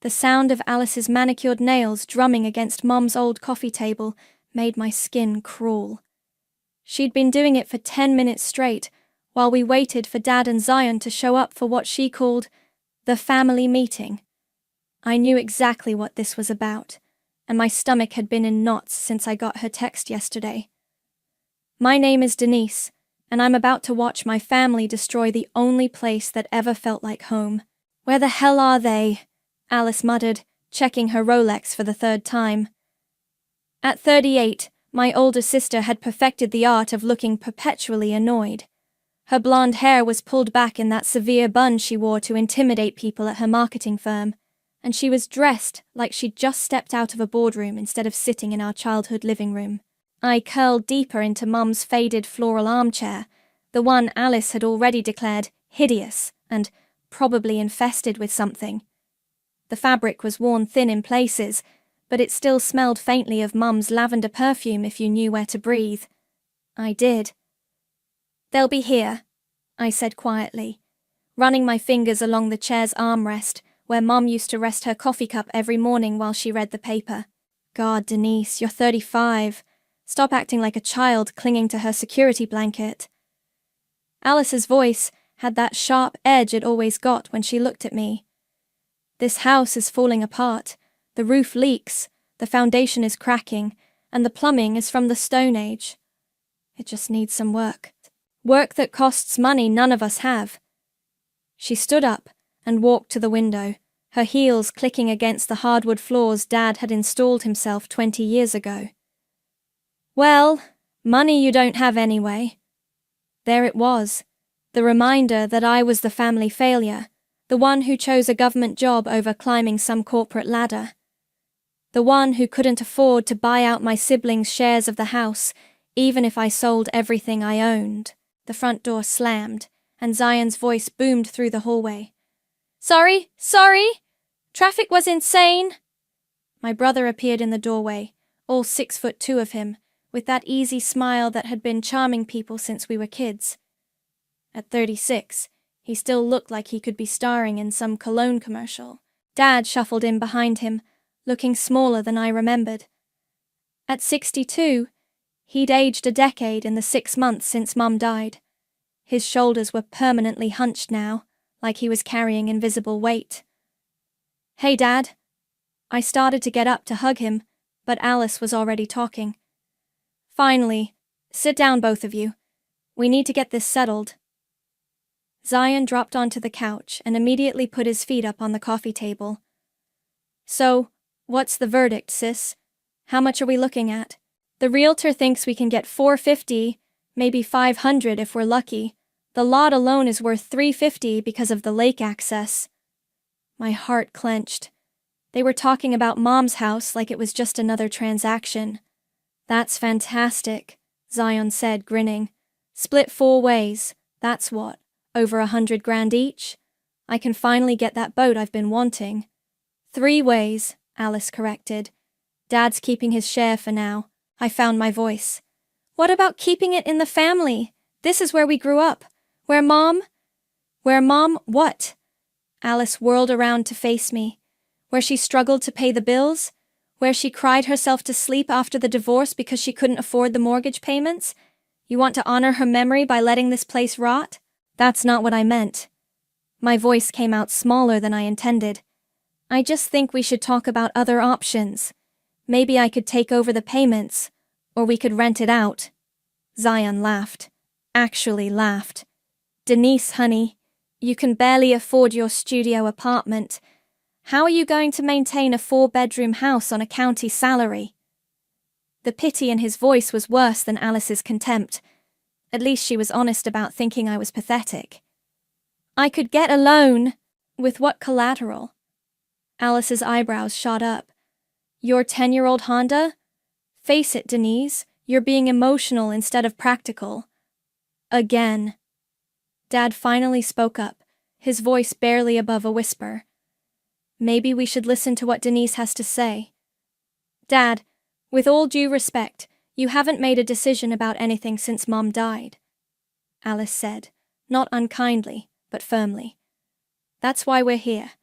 The sound of Alice's manicured nails drumming against Mom's old coffee table made my skin crawl. She'd been doing it for 10 minutes straight, while we waited for Dad and Zion to show up for what she called the family meeting. I knew exactly what this was about, and my stomach had been in knots since I got her text yesterday. My name is Denise, and I'm about to watch my family destroy the only place that ever felt like home. Where the hell are they? Alice muttered, checking her Rolex for the third time. At 38, my older sister had perfected the art of looking perpetually annoyed. Her blonde hair was pulled back in that severe bun she wore to intimidate people at her marketing firm, and she was dressed like she'd just stepped out of a boardroom instead of sitting in our childhood living room. I curled deeper into Mum's faded floral armchair, the one Alice had already declared hideous and probably infested with something. The fabric was worn thin in places, but it still smelled faintly of Mum's lavender perfume if you knew where to breathe. I did. "They'll be here," I said quietly, running my fingers along the chair's armrest where Mum used to rest her coffee cup every morning while she read the paper. "God, Denise, you're 35. Stop acting like a child clinging to her security blanket." Alice's voice had that sharp edge it always got when she looked at me. "This house is falling apart. The roof leaks, the foundation is cracking, and the plumbing is from the Stone Age. It just needs some work. Work that costs money none of us have." She stood up and walked to the window, her heels clicking against the hardwood floors Dad had installed himself 20 years ago. "Well, money you don't have anyway." There it was, the reminder that I was the family failure, the one who chose a government job over climbing some corporate ladder. The one who couldn't afford to buy out my siblings' shares of the house, even if I sold everything I owned. The front door slammed, and Zion's voice boomed through the hallway. Sorry! Traffic was insane!" My brother appeared in the doorway, all 6'2" of him, with that easy smile that had been charming people since we were kids. At 36, he still looked like he could be starring in some cologne commercial. Dad shuffled in behind him, looking smaller than I remembered. At 62, he'd aged a decade in the 6 months since Mum died. His shoulders were permanently hunched now, like he was carrying invisible weight. "Hey, Dad." I started to get up to hug him, but Alice was already talking. "Finally, sit down, both of you. We need to get this settled." Zion dropped onto the couch and immediately put his feet up on the coffee table. "So, what's the verdict, sis? How much are we looking at?" "The realtor thinks we can get $450, maybe $500 if we're lucky. The lot alone is worth $350 because of the lake access." My heart clenched. They were talking about Mom's house like it was just another transaction. "That's fantastic," Zion said, grinning. "Split 4 ways. That's what, over $100,000 each? I can finally get that boat I've been wanting." 3 ways, Alice corrected. "Dad's keeping his share for now." I found my voice. "What about keeping it in the family? This is where we grew up. Where Mom what?" Alice whirled around to face me. "Where she struggled to pay the bills? Where she cried herself to sleep after the divorce because she couldn't afford the mortgage payments? You want to honor her memory by letting this place rot?" "That's not what I meant." My voice came out smaller than I intended. "I just think we should talk about other options. Maybe I could take over the payments, or we could rent it out." Zion laughed. Actually laughed. "Denise, honey, you can barely afford your studio apartment. How are you going to maintain a 4-bedroom house on a county salary?" The pity in his voice was worse than Alice's contempt. At least she was honest about thinking I was pathetic. "I could get a loan." "With what collateral?" Alice's eyebrows shot up. "Your 10-year-old Honda? Face it, Denise, you're being emotional instead of practical." Again. Dad finally spoke up, his voice barely above a whisper. "Maybe we should listen to what Denise has to say." "Dad, with all due respect, you haven't made a decision about anything since Mom died," Alice said, not unkindly, but firmly. "That's why we're here.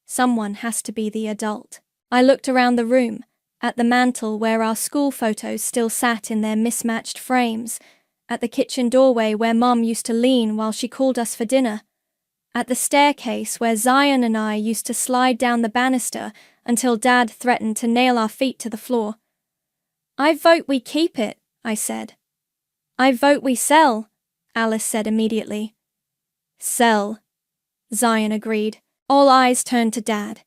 Someone has to be the adult. I looked around the room, at the mantel where our school photos still sat in their mismatched frames, at the kitchen doorway where Mom used to lean while she called us for dinner, at the staircase where Zion and I used to slide down the banister until Dad threatened to nail our feet to the floor. "I vote we keep it," I said. "I vote we sell," Alice said immediately. "Sell," Zion agreed. All eyes turned to Dad.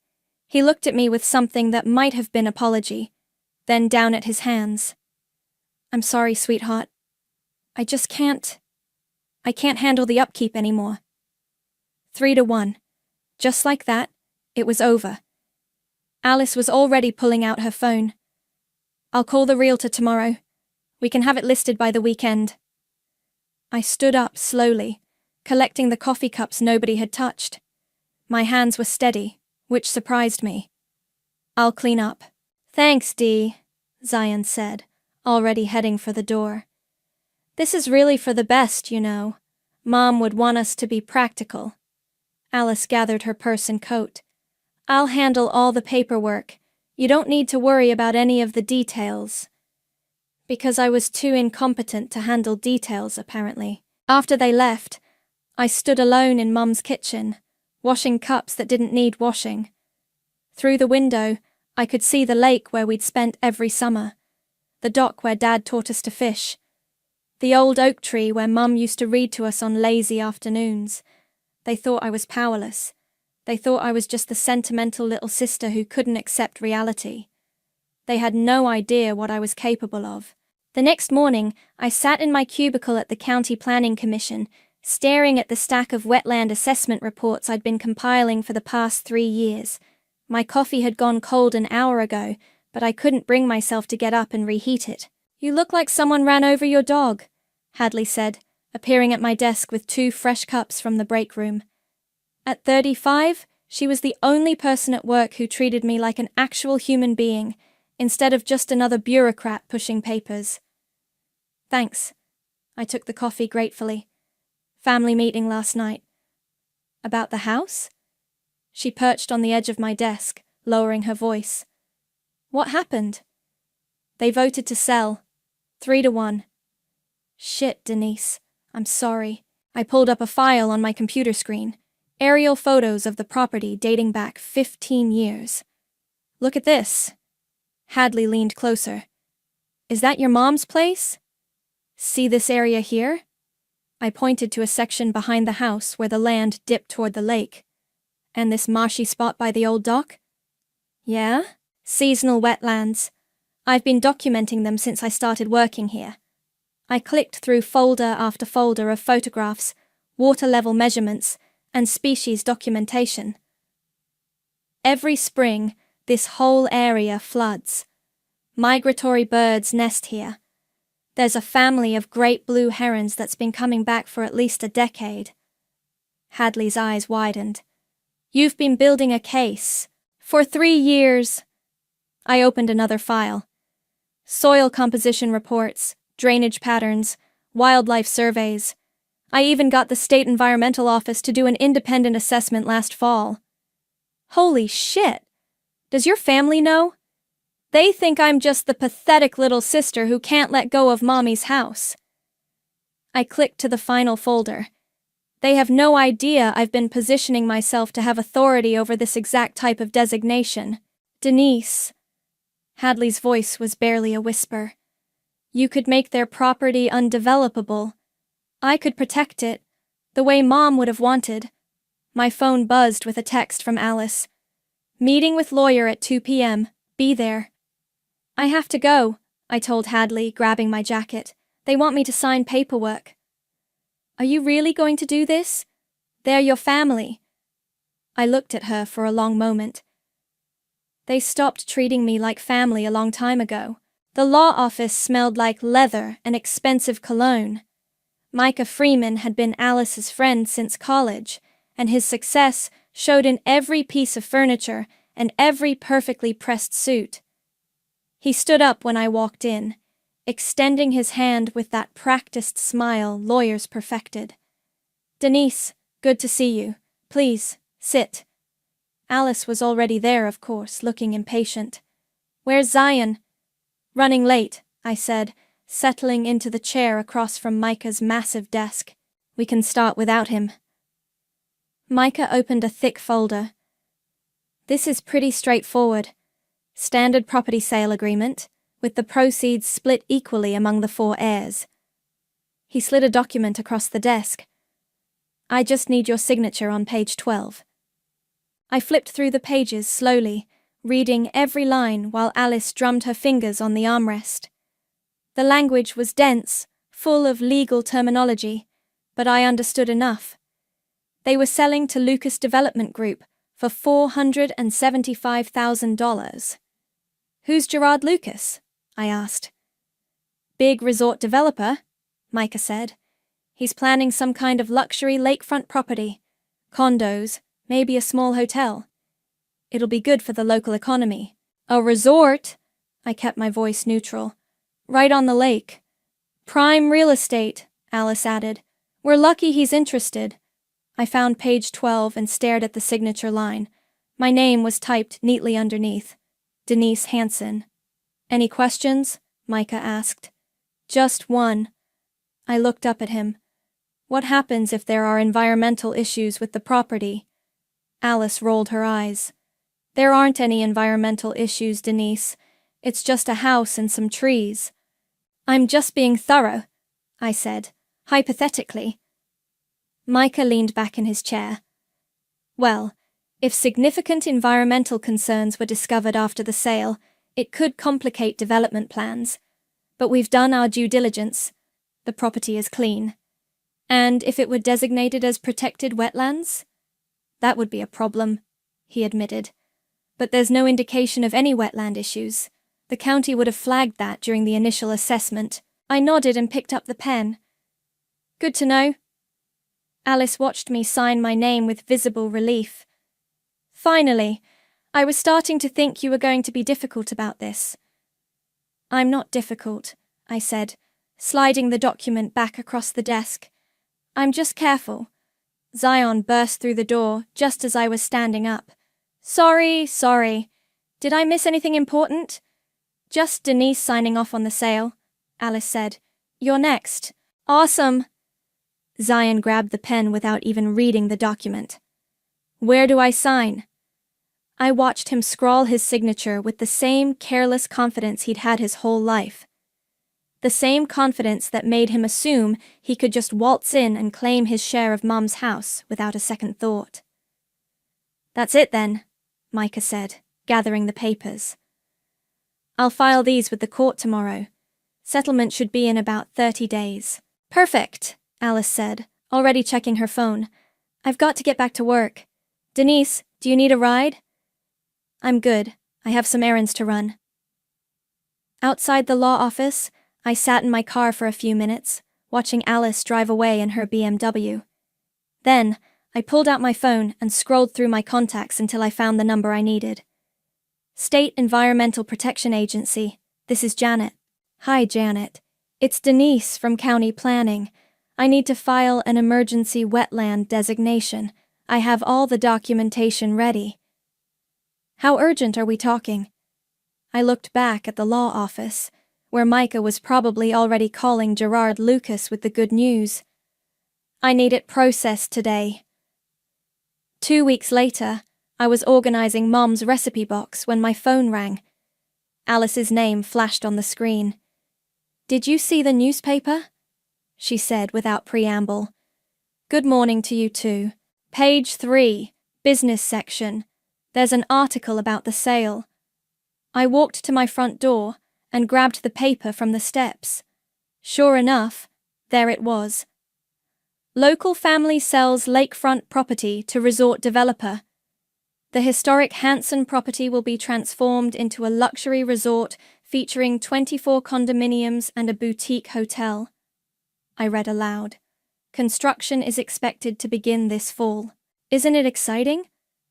He looked at me with something that might have been apology, then down at his hands. "I'm sorry, sweetheart. I just can't. I can't handle the upkeep anymore." 3-1. Just like that, it was over. Alice was already pulling out her phone. "I'll call the realtor tomorrow. We can have it listed by the weekend." I stood up slowly, collecting the coffee cups nobody had touched. My hands were steady, which surprised me. "I'll clean up." "Thanks, Dee," Zion said, already heading for the door. "This is really for the best, you know. Mom would want us to be practical." Alice gathered her purse and coat. "I'll handle all the paperwork. You don't need to worry about any of the details." Because I was too incompetent to handle details, apparently. After they left, I stood alone in Mum's kitchen, washing cups that didn't need washing. Through the window, I could see the lake where we'd spent every summer, the dock where Dad taught us to fish, the old oak tree where Mum used to read to us on lazy afternoons. They thought I was powerless. They thought I was just the sentimental little sister who couldn't accept reality. They had no idea what I was capable of. The next morning, I sat in my cubicle at the County Planning Commission, staring at the stack of wetland assessment reports I'd been compiling for the past 3 years. My coffee had gone cold an hour ago, but I couldn't bring myself to get up and reheat it. "You look like someone ran over your dog," Hadley said, appearing at my desk with 2 fresh cups from the break room. At 35, she was the only person at work who treated me like an actual human being, instead of just another bureaucrat pushing papers. "Thanks." I took the coffee gratefully. "Family meeting last night." "About the house?" She perched on the edge of my desk, lowering her voice. "What happened?" "They voted to sell. 3-1. "Shit, Denise. I'm sorry." I pulled up a file on my computer screen. Aerial photos of the property dating back 15 years. "Look at this." Hadley leaned closer. "Is that your mom's place? See this area here?" I pointed to a section behind the house where the land dipped toward the lake. "And this marshy spot by the old dock?" "Yeah? Seasonal wetlands. I've been documenting them since I started working here." I clicked through folder after folder of photographs, water level measurements, and species documentation. Every spring, this whole area floods. Migratory birds nest here. There's a family of great blue herons that's been coming back for at least a decade. Hadley's eyes widened. "You've been building a case. For 3 years." I opened another file. Soil composition reports, drainage patterns, wildlife surveys. I even got the state environmental office to do an independent assessment last fall. Holy shit! Does your family know? They think I'm just the pathetic little sister who can't let go of Mommy's house. I clicked to the final folder. They have no idea I've been positioning myself to have authority over this exact type of designation. "Denise." Hadley's voice was barely a whisper. "You could make their property undevelopable. I could protect it, the way Mom would have wanted." My phone buzzed with a text from Alice. "Meeting with lawyer at 2 p.m. Be there." "I have to go," I told Hadley, grabbing my jacket. "They want me to sign paperwork." "Are you really going to do this? They're your family." I looked at her for a long moment. "They stopped treating me like family a long time ago. The law office smelled like leather and expensive cologne. Micah Freeman had been Alice's friend since college, and his success showed in every piece of furniture and every perfectly pressed suit. He stood up when I walked in, extending his hand with that practiced smile lawyers perfected. "Denise, good to see you. Please, sit." Alice was already there, of course, looking impatient. "Where's Zion?" "Running late," I said, settling into the chair across from Micah's massive desk. "We can start without him." Micah opened a thick folder. "This is pretty straightforward. Standard property sale agreement, with the proceeds split equally among the 4 heirs." He slid a document across the desk. "I just need your signature on page 12. I flipped through the pages slowly, reading every line while Alice drummed her fingers on the armrest. The language was dense, full of legal terminology, but I understood enough. They were selling to Lucas Development Group for $475,000. "Who's Gerard Lucas?" I asked. "Big resort developer," Micah said. "He's planning some kind of luxury lakefront property. Condos, maybe a small hotel. It'll be good for the local economy." "A resort?" I kept my voice neutral. "Right on the lake." "Prime real estate," Alice added. "We're lucky he's interested." I found page 12 and stared at the signature line. My name was typed neatly underneath. Denise Hansen. "Any questions?" Micah asked. "Just one." I looked up at him. "What happens if there are environmental issues with the property?" Alice rolled her eyes. "There aren't any environmental issues, Denise. It's just a house and some trees." "I'm just being thorough," I said, hypothetically. Micah leaned back in his chair. "Well, if significant environmental concerns were discovered after the sale, it could complicate development plans. But we've done our due diligence. The property is clean. And if it were designated as protected wetlands? That would be a problem," he admitted. "But there's no indication of any wetland issues. The county would have flagged that during the initial assessment." I nodded and picked up the pen. "Good to know." Alice watched me sign my name with visible relief. "Finally, I was starting to think you were going to be difficult about this." "I'm not difficult," I said, sliding the document back across the desk. "I'm just careful." Zion burst through the door just as I was standing up. Sorry. Did I miss anything important?" "Just Denise signing off on the sale," Alice said. "You're next." "Awesome." Zion grabbed the pen without even reading the document. "Where do I sign?" I watched him scrawl his signature with the same careless confidence he'd had his whole life. The same confidence that made him assume he could just waltz in and claim his share of Mom's house without a second thought. "That's it then," Micah said, gathering the papers. "I'll file these with the court tomorrow. Settlement should be in about 30 days. "Perfect," Alice said, already checking her phone. "I've got to get back to work. Denise, do you need a ride?" "I'm good. I have some errands to run." Outside the law office, I sat in my car for a few minutes, watching Alice drive away in her BMW. Then, I pulled out my phone and scrolled through my contacts until I found the number I needed. "State Environmental Protection Agency. This is Janet." "Hi, Janet. It's Denise from County Planning. I need to file an emergency wetland designation. I have all the documentation ready." "How urgent are we talking?" I looked back at the law office, where Micah was probably already calling Gerard Lucas with the good news. "I need it processed today." 2 weeks later, I was organizing Mom's recipe box when my phone rang. Alice's name flashed on the screen. "Did you see the newspaper?" she said without preamble. "Good morning to you too. Page 3, business section. There's an article about the sale." I walked to my front door and grabbed the paper from the steps. Sure enough, there it was. "Local family sells lakefront property to resort developer. The historic Hanson property will be transformed into a luxury resort featuring 24 condominiums and a boutique hotel." I read aloud. "Construction is expected to begin this fall." Isn't it exciting?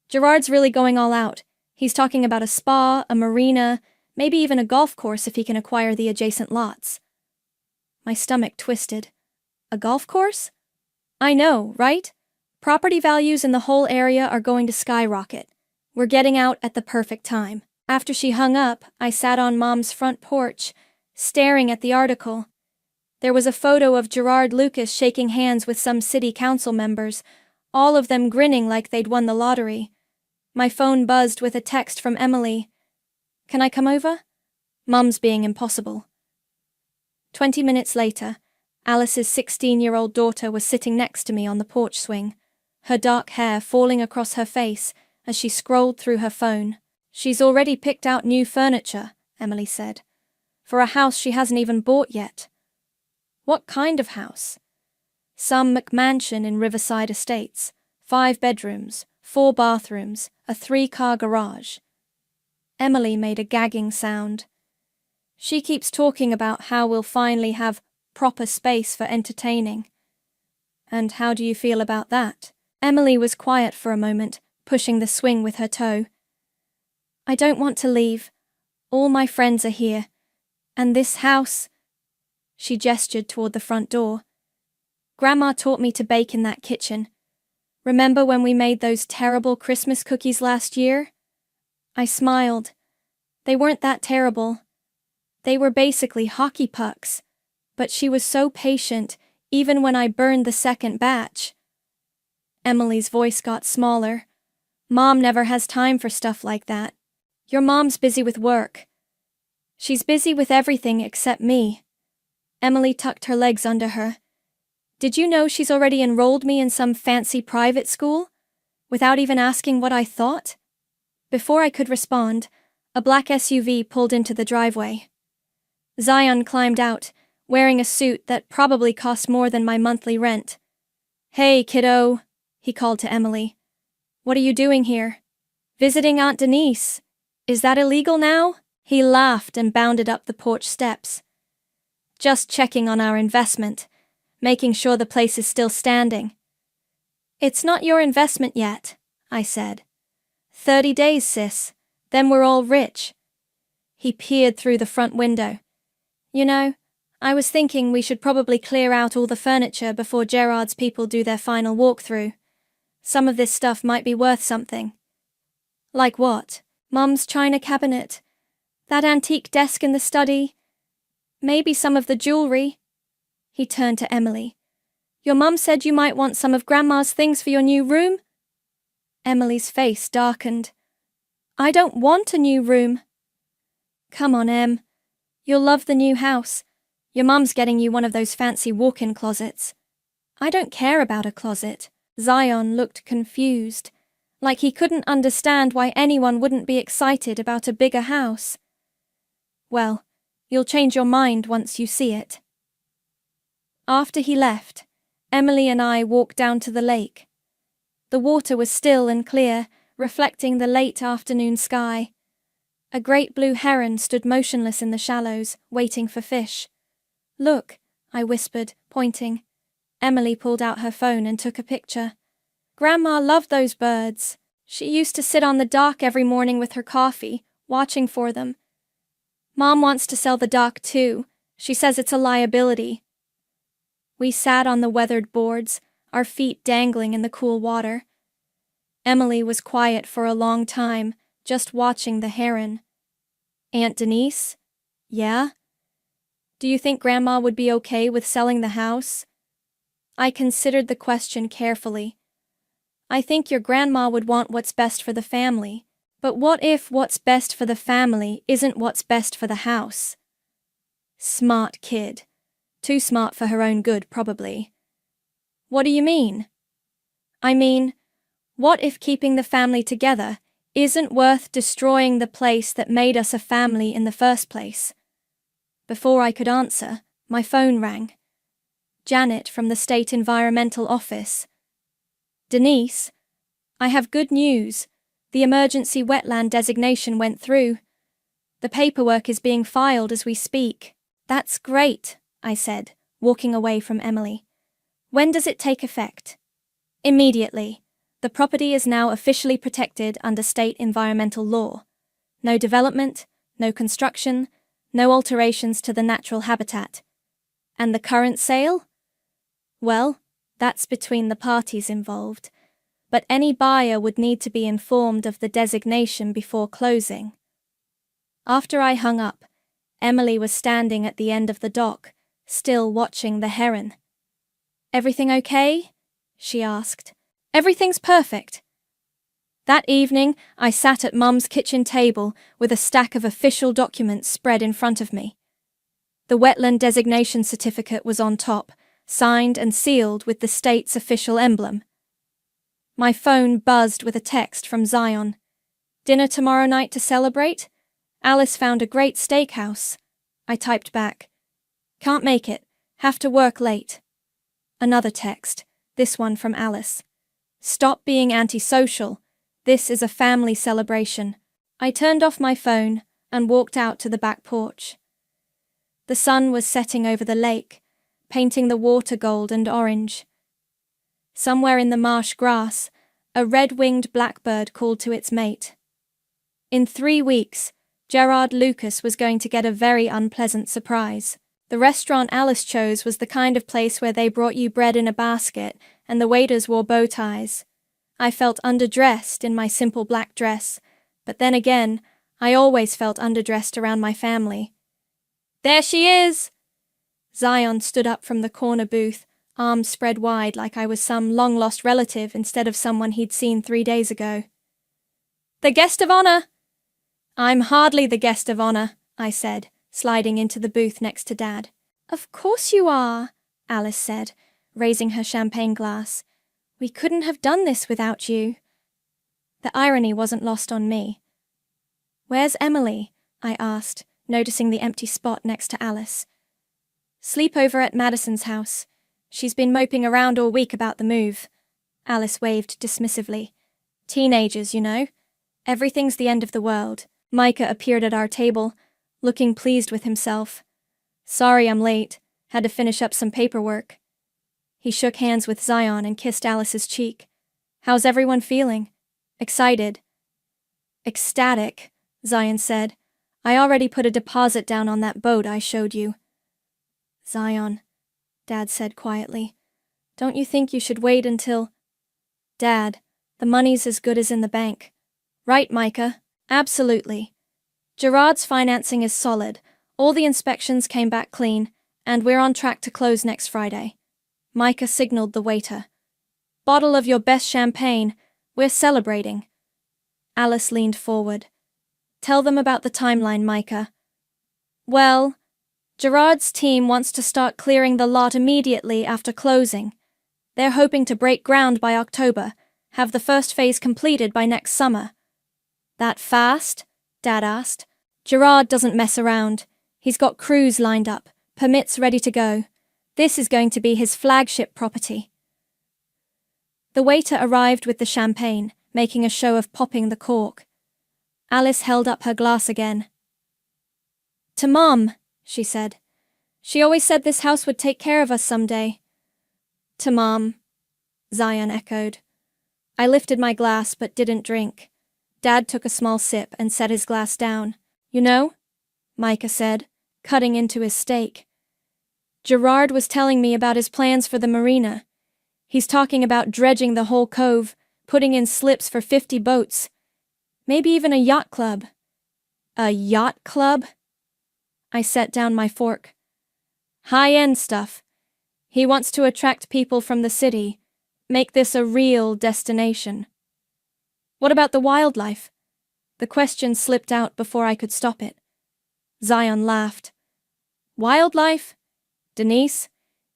Gerard's really going all out. He's talking about a spa, a marina, maybe even a golf course if he can acquire the adjacent lots. My stomach twisted. A golf course? I know, right? Property values in the whole area are going to skyrocket. We're getting out at the perfect time. After she hung up, I sat on Mom's front porch, staring at the article. There was a photo of Gerard Lucas shaking hands with some city council members, all of them grinning like they'd won the lottery. My phone buzzed with a text from Emily. "Can I come over?" Mum's being impossible. 20 minutes later, Alice's 16-year-old daughter was sitting next to me on the porch swing, her dark hair falling across her face as she scrolled through her phone. "She's already picked out new furniture," Emily said, "for a house she hasn't even bought yet." "What kind of house?" "Some McMansion in Riverside Estates, 5 bedrooms, 4 bathrooms, a 3-car garage." Emily made a gagging sound. "She keeps talking about how we'll finally have proper space for entertaining." "And how do you feel about that?" Emily was quiet for a moment, pushing the swing with her toe. "I don't want to leave. All my friends are here. And this house—" She gestured toward the front door. "Grandma taught me to bake in that kitchen. Remember when we made those terrible Christmas cookies last year?" I smiled. They weren't that terrible. They were basically hockey pucks, but she was so patient, even when I burned the second batch. Emily's voice got smaller. "Mom never has time for stuff like that. Your mom's busy with work." "She's busy with everything except me." Emily tucked her legs under her. "Did you know she's already enrolled me in some fancy private school? Without even asking what I thought?" Before I could respond, a black SUV pulled into the driveway. Zion climbed out, wearing a suit that probably cost more than my monthly rent. "Hey, kiddo," he called to Emily. "What are you doing here?" "Visiting Aunt Denise. Is that illegal now?" He laughed and bounded up the porch steps. "Just checking on our investment, making sure the place is still standing." "It's not your investment yet," I said. 30 days, sis. Then we're all rich." He peered through the front window. "You know, I was thinking we should probably clear out all the furniture before Gerard's people do their final walkthrough. Some of this stuff might be worth something." "Like what?" "Mum's china cabinet. That antique desk in the study. Maybe some of the jewelry." He turned to Emily. "Your mum said you might want some of Grandma's things for your new room?" Emily's face darkened. "I don't want a new room." "Come on, Em. You'll love the new house. Your mum's getting you one of those fancy walk-in closets." "I don't care about a closet." Zion looked confused, like he couldn't understand why anyone wouldn't be excited about a bigger house. "Well, you'll change your mind once you see it." After he left, Emily and I walked down to the lake. The water was still and clear, reflecting the late afternoon sky. A great blue heron stood motionless in the shallows, waiting for fish. "Look," I whispered, pointing. Emily pulled out her phone and took a picture. "Grandma loved those birds. She used to sit on the dock every morning with her coffee, watching for them. Mom wants to sell the dock too. She says it's a liability." We sat on the weathered boards, our feet dangling in the cool water. Emily was quiet for a long time, just watching the heron. "Aunt Denise?" "Yeah?" "Do you think Grandma would be okay with selling the house?" I considered the question carefully. "I think your grandma would want what's best for the family. But what if what's best for the family isn't what's best for the house?" Smart kid. Too smart for her own good, probably. "What do you mean?" "I mean, what if keeping the family together isn't worth destroying the place that made us a family in the first place?" Before I could answer, my phone rang. Janet from the State Environmental Office. "Denise, I have good news. The emergency wetland designation went through. The paperwork is being filed as we speak." "That's great," I said, walking away from Emily. "When does it take effect?" "Immediately. The property is now officially protected under state environmental law. No development, no construction, no alterations to the natural habitat. And the current sale? Well, that's between the parties involved. but any buyer would need to be informed of the designation before closing. After I hung up, Emily was standing at the end of the dock, still watching the heron. "Everything okay?" she asked. "Everything's perfect." That evening, I sat at Mum's kitchen table with a stack of official documents spread in front of me. The wetland designation certificate was on top, signed and sealed with the state's official emblem. My phone buzzed with a text from Zion. "Dinner tomorrow night to celebrate? Alice found a great steakhouse." I typed back, "Can't make it. Have to work late." Another text, this one from Alice. "Stop being antisocial. This is a family celebration." I turned off my phone and walked out to the back porch. The sun was setting over the lake, painting the water gold and orange. Somewhere in the marsh grass, a red-winged blackbird called to its mate. In 3 weeks, Gerard Lucas was going to get a very unpleasant surprise. The restaurant Alice chose was the kind of place where they brought you bread in a basket and the waiters wore bow ties. I felt underdressed in my simple black dress, but then again, I always felt underdressed around my family. "There she is!" Zion stood up from the corner booth, arms spread wide like I was some long-lost relative instead of someone he'd seen 3 days ago. "The guest of honor!" "I'm hardly the guest of honor," I said, sliding into the booth next to Dad. "Of course you are," Alice said, raising her champagne glass. "We couldn't have done this without you." The irony wasn't lost on me. "Where's Emily?" I asked, noticing the empty spot next to Alice. "Sleep over at Madison's house. She's been moping around all week about the move." Alice waved dismissively. "Teenagers, you know. Everything's the end of the world." Micah appeared at our table, looking pleased with himself. "Sorry I'm late. Had to finish up some paperwork." He shook hands with Zion and kissed Alice's cheek. "How's everyone feeling?" "Excited." "Ecstatic," Zion said. "I already put a deposit down on that boat I showed you." "Zion," Dad said quietly, "don't you think you should wait until—" "Dad, the money's as good as in the bank." "Right, Micah. Absolutely. Gerard's financing is solid, all the inspections came back clean, and we're on track to close next Friday." Micah signaled the waiter. "Bottle of your best champagne. We're celebrating." Alice leaned forward. "Tell them about the timeline, Micah." "Well, Gerard's team wants to start clearing the lot immediately after closing. They're hoping to break ground by October, have the first phase completed by next summer." "That fast?" Dad asked. "Gerard doesn't mess around. He's got crews lined up, permits ready to go. This is going to be his flagship property." The waiter arrived with the champagne, making a show of popping the cork. Alice held up her glass again. "To Mom," she said. "She always said this house would take care of us someday." "To Mom," Zion echoed. I lifted my glass but didn't drink. Dad took a small sip and set his glass down. "You know," Micah said, cutting into his steak, "Gerard was telling me about his plans for the marina. He's talking about dredging the whole cove, putting in slips for 50 boats. Maybe even a yacht club." "A yacht club?" I set down my fork. "High-end stuff. He wants to attract people from the city, make this a real destination." "What about the wildlife?" The question slipped out before I could stop it. Zion laughed. "Wildlife? Denise,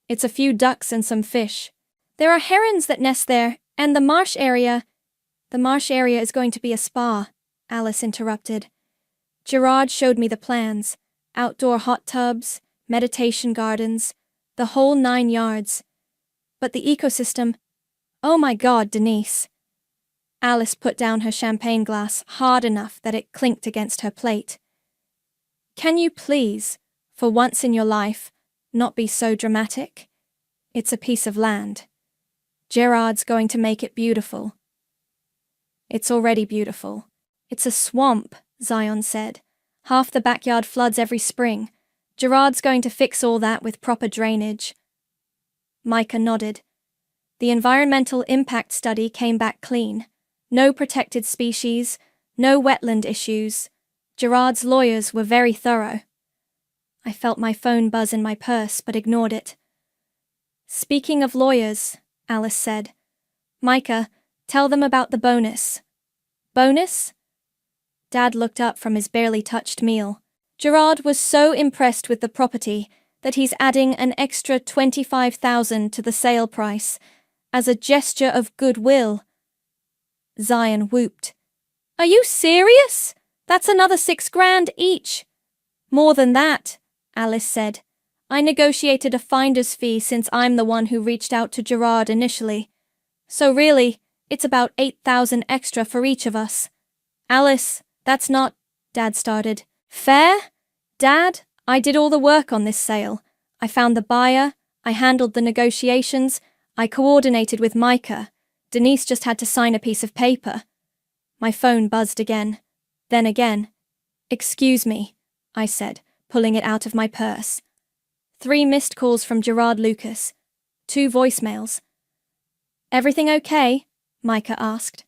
it's a few ducks and some fish. There are herons that nest there, and the marsh area—" "The marsh area is going to be a spa," Alice interrupted. "Gerard showed me the plans. Outdoor hot tubs, meditation gardens, the whole 9 yards. But the ecosystem— Oh my God, Denise." Alice put down her champagne glass hard enough that it clinked against her plate. "Can you please, for once in your life, not be so dramatic? It's a piece of land. Gerard's going to make it beautiful." "It's already beautiful. It's a swamp," Zion said. "Half the backyard floods every spring. Gerard's going to fix all that with proper drainage." Micah nodded. The environmental impact study came back clean. No protected species, no wetland issues. Gerard's lawyers were very thorough. I felt my phone buzz in my purse but ignored it. "Speaking of lawyers," Alice said, "Micah, tell them about the bonus." "Bonus?" Dad looked up from his barely touched meal. "Gerard was so impressed with the property that he's adding an extra $25,000 to the sale price as a gesture of goodwill." Zion whooped. "Are you serious? That's another $6,000 each." "More than that," Alice said. "I negotiated a finder's fee since I'm the one who reached out to Gerard initially. So really, it's about $8,000 extra for each of us." "Alice, that's not," Dad started. "Fair? Dad, I did all the work on this sale. I found the buyer, I handled the negotiations, I coordinated with Micah. Denise just had to sign a piece of paper." My phone buzzed again, then again. "Excuse me," I said, pulling it out of my purse. 3 missed calls from Gerard Lucas. 2 voicemails. "Everything okay?" Micah asked.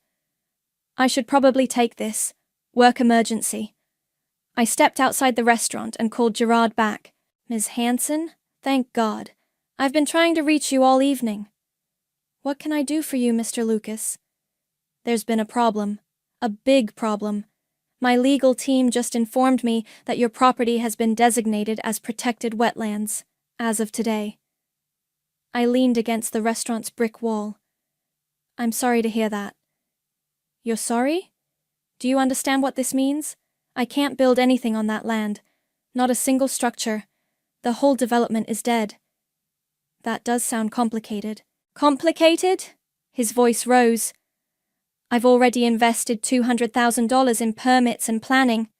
"I should probably take this. Work emergency." I stepped outside the restaurant and called Gerard back. "Ms. Hanson? Thank God. I've been trying to reach you all evening." "What can I do for you, Mr. Lucas?" "There's been a problem. A big problem. My legal team just informed me that your property has been designated as protected wetlands, as of today." I leaned against the restaurant's brick wall. "I'm sorry to hear that." "You're sorry? Do you understand what this means? I can't build anything on that land. Not a single structure. The whole development is dead." "That does sound complicated." "Complicated?" His voice rose. "I've already invested $200,000 in permits and planning.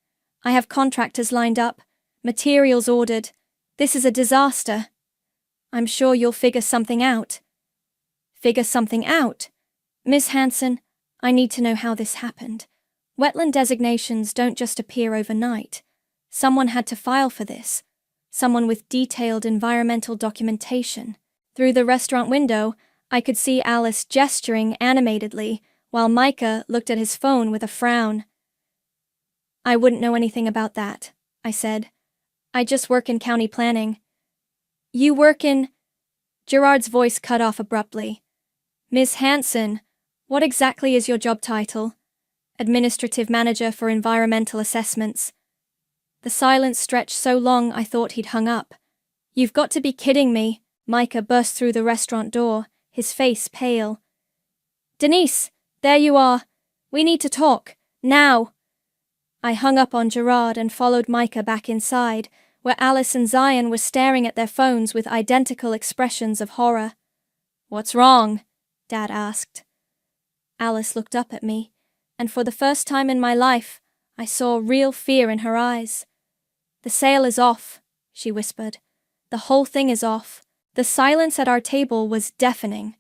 I have contractors lined up, materials ordered. This is a disaster. I'm sure you'll figure something out." "Figure something out?" "Miss Hanson, I need to know how this happened. Wetland designations don't just appear overnight. Someone had to file for this. Someone with detailed environmental documentation." Through the restaurant window, I could see Alice gesturing animatedly, while Micah looked at his phone with a frown. "I wouldn't know anything about that," I said. "I just work in county planning." "You work in—" Gerard's voice cut off abruptly. "Ms. Hanson, what exactly is your job title?" "Administrative Manager for Environmental Assessments." The silence stretched so long I thought he'd hung up. "You've got to be kidding me." Micah burst through the restaurant door, his face pale. "Denise, there you are. We need to talk. Now." I hung up on Gerard and followed Micah back inside, where Alice and Zion were staring at their phones with identical expressions of horror. "What's wrong?" Dad asked. Alice looked up at me, and for the first time in my life, I saw real fear in her eyes. "The sale is off," she whispered. "The whole thing is off." The silence at our table was deafening.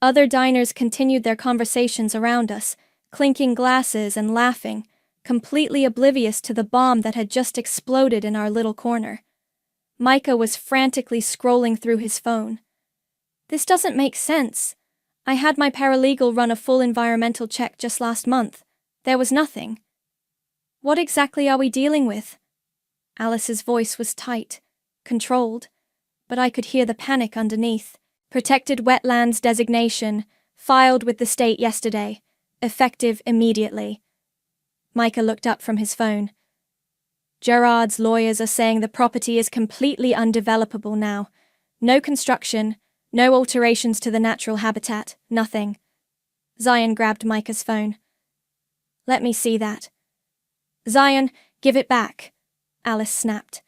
Other diners continued their conversations around us, clinking glasses and laughing, completely oblivious to the bomb that had just exploded in our little corner. Micah was frantically scrolling through his phone. "This doesn't make sense. I had my paralegal run a full environmental check just last month. There was nothing." "What exactly are we dealing with?" Alice's voice was tight, controlled, but I could hear the panic underneath. "Protected wetlands designation, filed with the state yesterday, effective immediately." Micah looked up from his phone. "Gerard's lawyers are saying the property is completely undevelopable now. No construction, no alterations to the natural habitat, nothing." Zion grabbed Micah's phone. "Let me see that." "Zion, give it back," Alice snapped.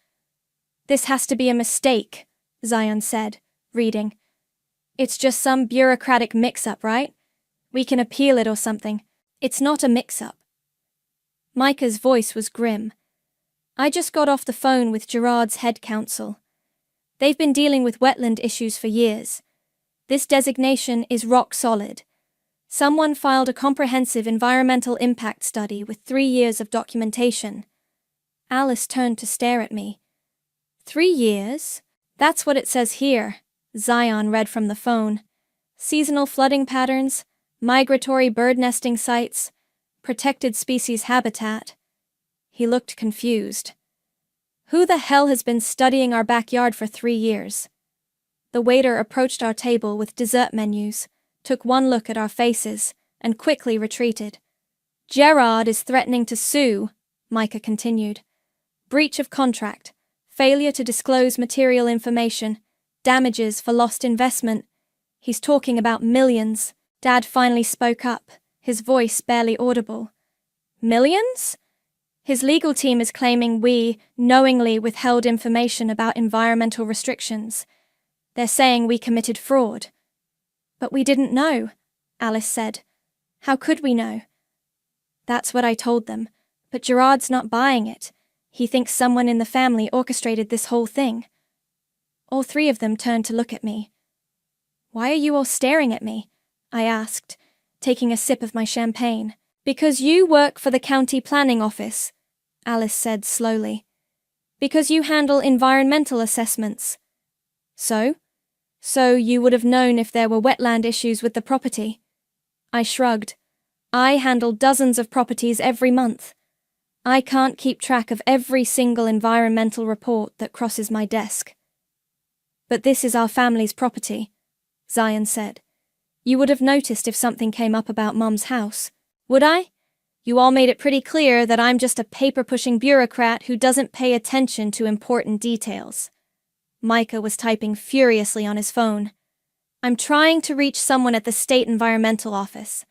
"This has to be a mistake," Zion said, reading. "It's just some bureaucratic mix-up, right? We can appeal it or something. It's not a mix-up." Micah's voice was grim. "I just got off the phone with Gerard's head counsel. They've been dealing with wetland issues for years. This designation is rock solid. Someone filed a comprehensive environmental impact study with 3 years of documentation." Alice turned to stare at me. 3 years? "That's what it says here," Zion read from the phone. seasonal flooding patterns, migratory bird nesting sites, protected species habitat. He looked confused. Who the hell has been studying our backyard for 3 years? The waiter approached our table with dessert menus, took one look at our faces, and quickly retreated. Gerard is threatening to sue, Micah continued. Breach of contract, failure to disclose material information, damages for lost investment. He's talking about millions. Dad finally spoke up, his voice barely audible. Millions? His legal team is claiming we knowingly withheld information about environmental restrictions. They're saying we committed fraud. But we didn't know, Alice said. How could we know? That's what I told them, but Gerard's not buying it. He thinks someone in the family orchestrated this whole thing. All three of them turned to look at me. Why are you all staring at me? I asked, taking a sip of my champagne. Because you work for the county planning office, Alice said slowly. Because you handle environmental assessments. So? So you would have known if there were wetland issues with the property. I shrugged. I handle dozens of properties every month. I can't keep track of every single environmental report that crosses my desk. But this is our family's property, Zion said. You would have noticed if something came up about Mum's house. Would I? You all made it pretty clear that I'm just a paper-pushing bureaucrat who doesn't pay attention to important details. Micah was typing furiously on his phone. I'm trying to reach someone at the state environmental office.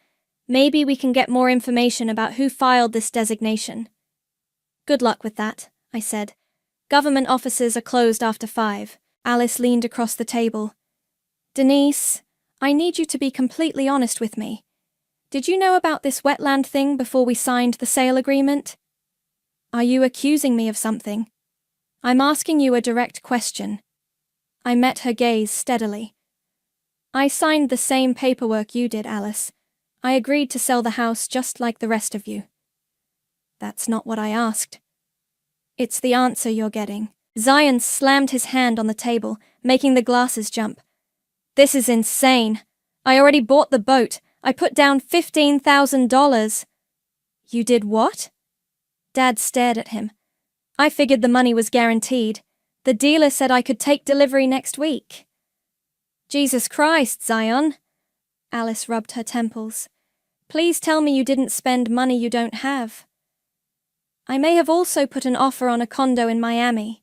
Maybe we can get more information about who filed this designation. Good luck with that, I said. Government offices are closed after 5. Alice leaned across the table. Denise, I need you to be completely honest with me. Did you know about this wetland thing before we signed the sale agreement? Are you accusing me of something? I'm asking you a direct question. I met her gaze steadily. I signed the same paperwork you did, Alice. I agreed to sell the house just like the rest of you. That's not what I asked. It's the answer you're getting. Zion slammed his hand on the table, making the glasses jump. This is insane. I already bought the boat. I put down $15,000. You did what? Dad stared at him. I figured the money was guaranteed. The dealer said I could take delivery next week. Jesus Christ, Zion. Alice rubbed her temples. Please tell me you didn't spend money you don't have. I may have also put an offer on a condo in Miami.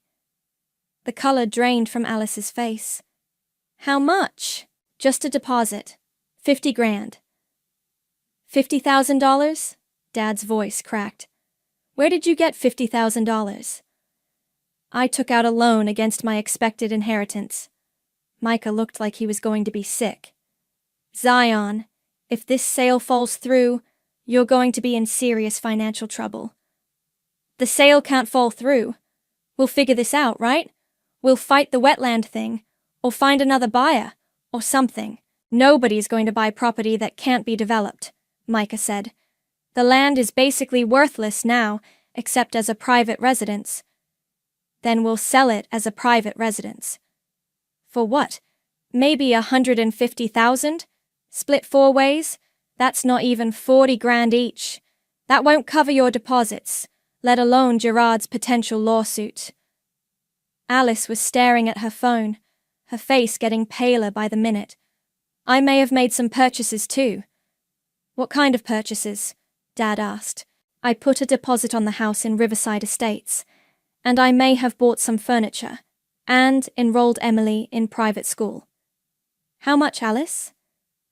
The color drained from Alice's face. How much? Just a deposit. 50 grand. $50,000? Dad's voice cracked. Where did you get $50,000? I took out a loan against my expected inheritance. Micah looked like he was going to be sick. Zion, if this sale falls through, you're going to be in serious financial trouble. The sale can't fall through. We'll figure this out, right? We'll fight the wetland thing, or find another buyer, or something. Nobody's going to buy property that can't be developed, Micah said. The land is basically worthless now, except as a private residence. Then we'll sell it as a private residence. For what? Maybe $150,000? Split 4 ways? That's not even 40 grand each. That won't cover your deposits, let alone Gerard's potential lawsuit. Alice was staring at her phone, her face getting paler by the minute. I may have made some purchases too. What kind of purchases? Dad asked. I put a deposit on the house in Riverside Estates, and I may have bought some furniture, and enrolled Emily in private school. How much, Alice?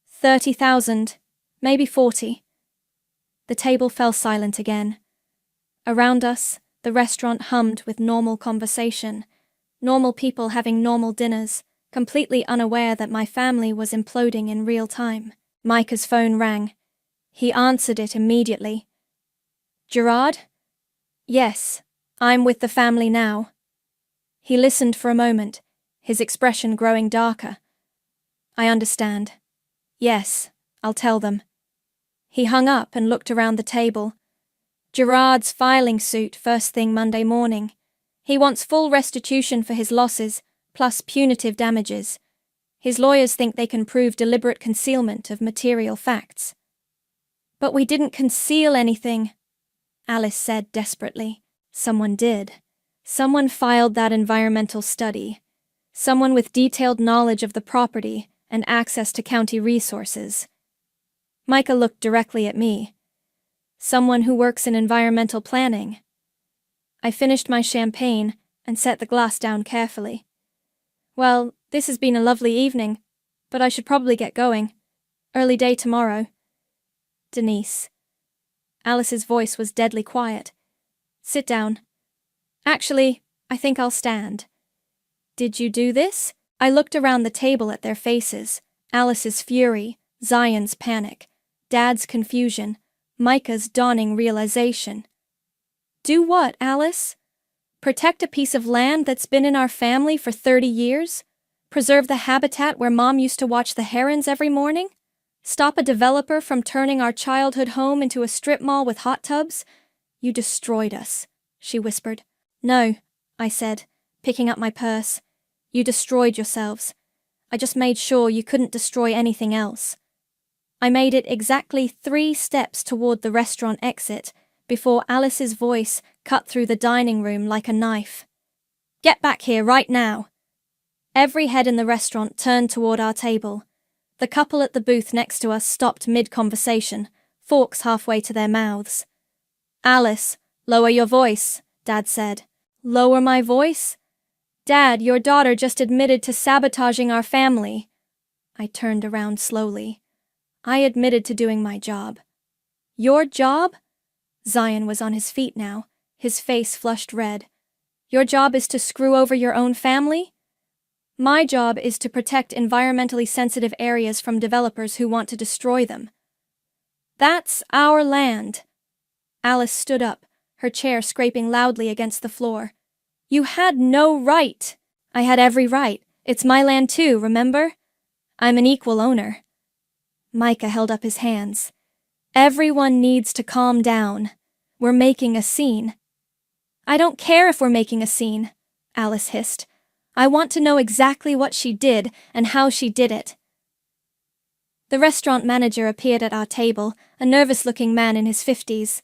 30,000, maybe 40. The table fell silent again. Around us, the restaurant hummed with normal conversation, normal people having normal dinners, completely unaware that my family was imploding in real time. Micah's phone rang. He answered it immediately. Gerard? Yes, I'm with the family now. He listened for a moment, his expression growing darker. I understand. Yes, I'll tell them. He hung up and looked around the table. Gerard's filing suit first thing Monday morning. He wants full restitution for his losses, plus punitive damages. His lawyers think they can prove deliberate concealment of material facts. But we didn't conceal anything, Alice said desperately. Someone did. Someone filed that environmental study. Someone with detailed knowledge of the property and access to county resources. Micah looked directly at me. Someone who works in environmental planning. I finished my champagne and set the glass down carefully. Well, this has been a lovely evening, but I should probably get going. Early day tomorrow. Denise. Alice's voice was deadly quiet. Sit down. Actually, I think I'll stand. Did you do this? I looked around the table at their faces. Alice's fury, Zion's panic, Dad's confusion, Micah's dawning realization. Do what, Alice? Protect a piece of land that's been in our family for 30 years? Preserve the habitat where Mom used to watch the herons every morning? Stop a developer from turning our childhood home into a strip mall with hot tubs? You destroyed us, she whispered. No, I said, picking up my purse. You destroyed yourselves. I just made sure you couldn't destroy anything else. I made it exactly 3 steps toward the restaurant exit before Alice's voice cut through the dining room like a knife. Get back here right now. Every head in the restaurant turned toward our table. The couple at the booth next to us stopped mid-conversation, forks halfway to their mouths. Alice, lower your voice, Dad said. Lower my voice? Dad, your daughter just admitted to sabotaging our family. I turned around slowly. I admitted to doing my job. Your job? Zion was on his feet now, his face flushed red. Your job is to screw over your own family? My job is to protect environmentally sensitive areas from developers who want to destroy them. That's our land. Alice stood up, her chair scraping loudly against the floor. You had no right. I had every right. It's my land too, remember? I'm an equal owner. Micah held up his hands. Everyone needs to calm down. We're making a scene. I don't care if we're making a scene, Alice hissed. I want to know exactly what she did and how she did it. The restaurant manager appeared at our table, a nervous-looking man in his 50s.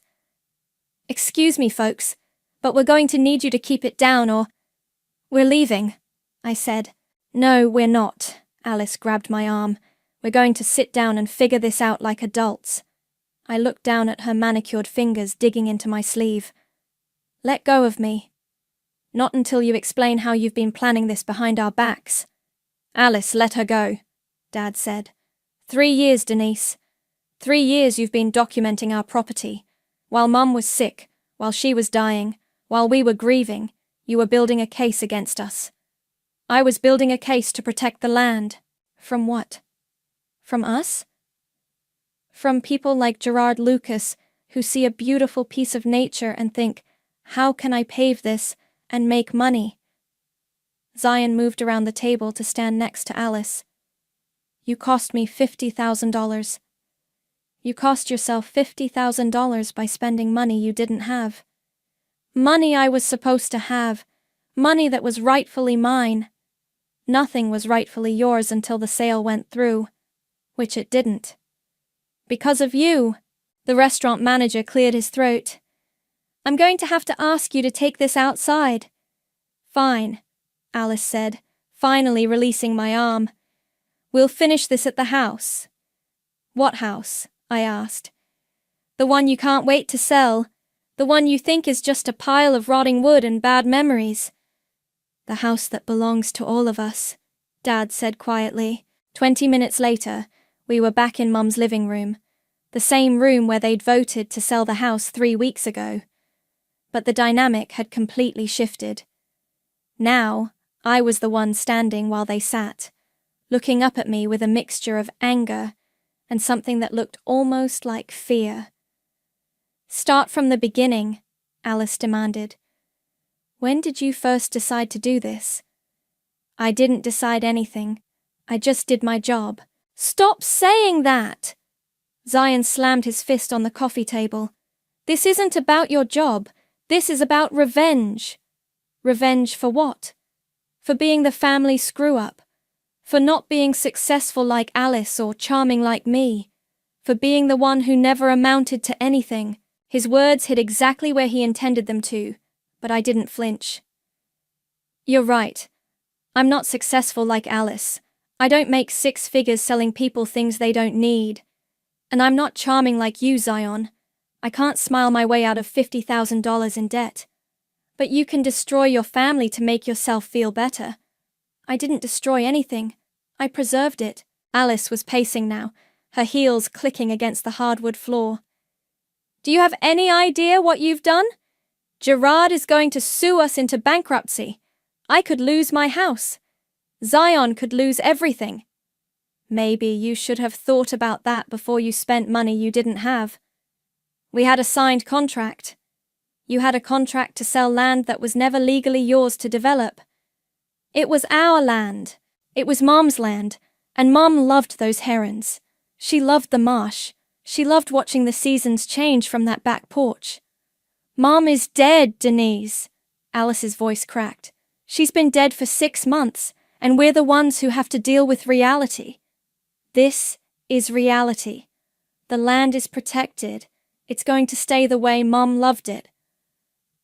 Excuse me, folks, but we're going to need you to keep it down or... We're leaving, I said. No, we're not, Alice grabbed my arm. We're going to sit down and figure this out like adults. I looked down at her manicured fingers digging into my sleeve. Let go of me. Not until you explain how you've been planning this behind our backs. Alice, let her go, Dad said. 3 years, Denise. 3 years you've been documenting our property. While Mum was sick, while she was dying, while we were grieving, you were building a case against us. I was building a case to protect the land. From what? From us? From people like Gerard Lucas, who see a beautiful piece of nature and think, how can I pave this and make money? Zion moved around the table to stand next to Alice. You cost me $50,000. You cost yourself $50,000 by spending money you didn't have. Money I was supposed to have. Money that was rightfully mine. Nothing was rightfully yours until the sale went through, which it didn't. Because of you, the restaurant manager cleared his throat. I'm going to have to ask you to take this outside. Fine, Alice said, finally releasing my arm. We'll finish this at the house. What house? I asked. The one you can't wait to sell. The one you think is just a pile of rotting wood and bad memories. The house that belongs to all of us, Dad said quietly. 20 minutes later, we were back in Mum's living room, the same room where they'd voted to sell the house 3 weeks ago. But the dynamic had completely shifted. Now, I was the one standing while they sat, looking up at me with a mixture of anger and something that looked almost like fear. Start from the beginning, Alice demanded. When did you first decide to do this? I didn't decide anything. I just did my job. Stop saying that! Zion slammed his fist on the coffee table. This isn't about your job. This is about revenge. Revenge for what? For being the family screw-up. For not being successful like Alice or charming like me. For being the one who never amounted to anything. His words hit exactly where he intended them to, but I didn't flinch. You're right. I'm not successful like Alice. I don't make 6 figures selling people things they don't need. And I'm not charming like you, Zion. I can't smile my way out of $50,000 in debt. But you can destroy your family to make yourself feel better. I didn't destroy anything. I preserved it. Alice was pacing now, her heels clicking against the hardwood floor. Do you have any idea what you've done? Gerard is going to sue us into bankruptcy. I could lose my house. Zion could lose everything. Maybe you should have thought about that before you spent money you didn't have. We had a signed contract. You had a contract to sell land that was never legally yours to develop. It was our land. It was Mom's land, and Mom loved those herons. She loved the marsh. She loved watching the seasons change from that back porch. Mom is dead, Denise. Alice's voice cracked. She's been dead for 6 months, and we're the ones who have to deal with reality. This is reality. The land is protected. It's going to stay the way Mom loved it.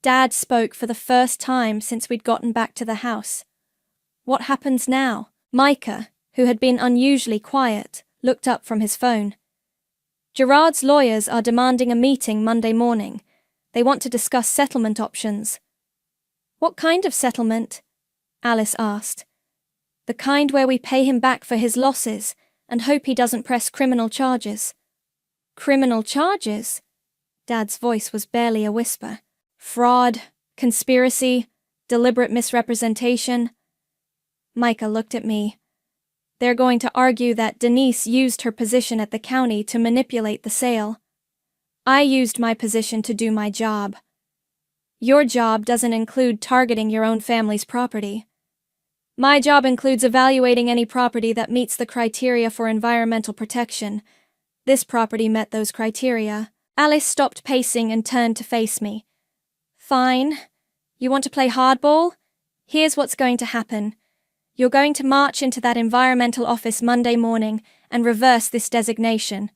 Dad spoke for the first time since we'd gotten back to the house. What happens now? Micah, who had been unusually quiet, looked up from his phone. Gerard's lawyers are demanding a meeting Monday morning. They want to discuss settlement options. What kind of settlement? Alice asked. The kind where we pay him back for his losses and hope he doesn't press criminal charges. Criminal charges? Dad's voice was barely a whisper. Fraud, conspiracy, deliberate misrepresentation. Micah looked at me. They're going to argue that Denise used her position at the county to manipulate the sale. I used my position to do my job. Your job doesn't include targeting your own family's property. My job includes evaluating any property that meets the criteria for environmental protection. This property met those criteria. Alice stopped pacing and turned to face me. Fine. You want to play hardball? Here's what's going to happen. You're going to march into that environmental office Monday morning and reverse this designation.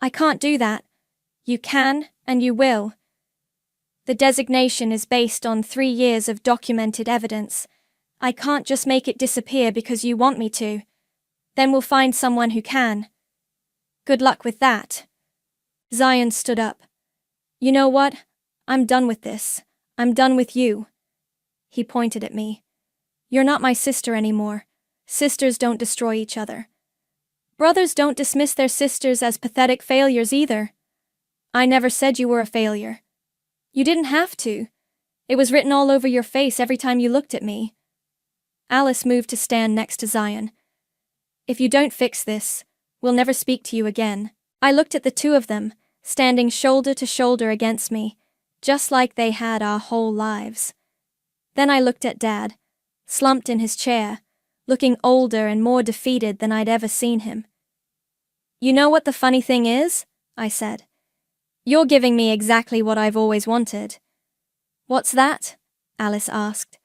I can't do that. You can, and you will. The designation is based on 3 years of documented evidence. I can't just make it disappear because you want me to. Then we'll find someone who can. Good luck with that. Zion stood up. You know what? I'm done with this. I'm done with you. He pointed at me. You're not my sister anymore. Sisters don't destroy each other. Brothers don't dismiss their sisters as pathetic failures either. I never said you were a failure. You didn't have to. It was written all over your face every time you looked at me. Alice moved to stand next to Zion. If you don't fix this, we'll never speak to you again. I looked at the two of them, standing shoulder to shoulder against me, just like they had our whole lives. Then I looked at Dad, slumped in his chair, looking older and more defeated than I'd ever seen him. You know what the funny thing is? I said. You're giving me exactly what I've always wanted. What's that? Alice asked.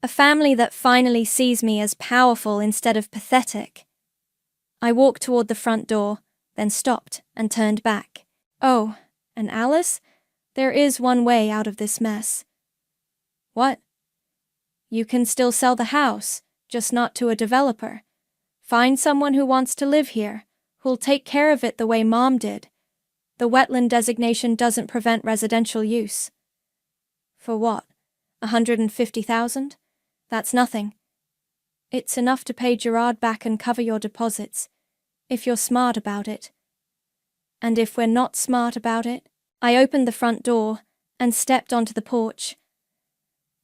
A family that finally sees me as powerful instead of pathetic. I walked toward the front door, then stopped and turned back. Oh, and Alice, there is one way out of this mess. What? You can still sell the house, just not to a developer. Find someone who wants to live here, who'll take care of it the way Mom did. The wetland designation doesn't prevent residential use. For what? $150,000? That's nothing. It's enough to pay Gerard back and cover your deposits, if you're smart about it. And if we're not smart about it, I opened the front door and stepped onto the porch.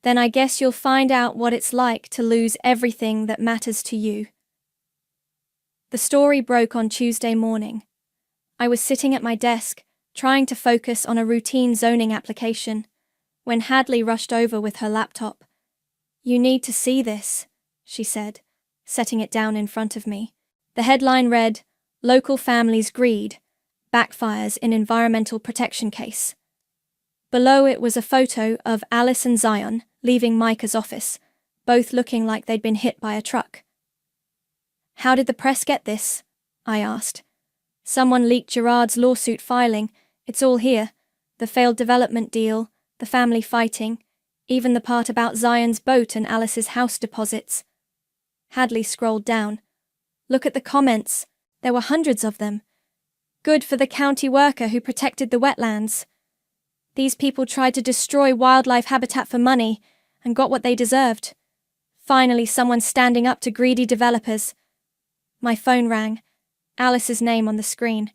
Then I guess you'll find out what it's like to lose everything that matters to you. The story broke on Tuesday morning. I was sitting at my desk, trying to focus on a routine zoning application, when Hadley rushed over with her laptop. You need to see this, she said, setting it down in front of me. The headline read, Local Families Greed, Backfires in Environmental Protection Case. Below it was a photo of Alice and Zion leaving Micah's office, both looking like they'd been hit by a truck. How did the press get this? I asked. Someone leaked Gerard's lawsuit filing. It's all here. The failed development deal, the family fighting, even the part about Zion's boat and Alice's house deposits. Hadley scrolled down. Look at the comments. There were hundreds of them. Good for the county worker who protected the wetlands. These people tried to destroy wildlife habitat for money and got what they deserved. Finally, someone standing up to greedy developers. My phone rang. Alice's name on the screen.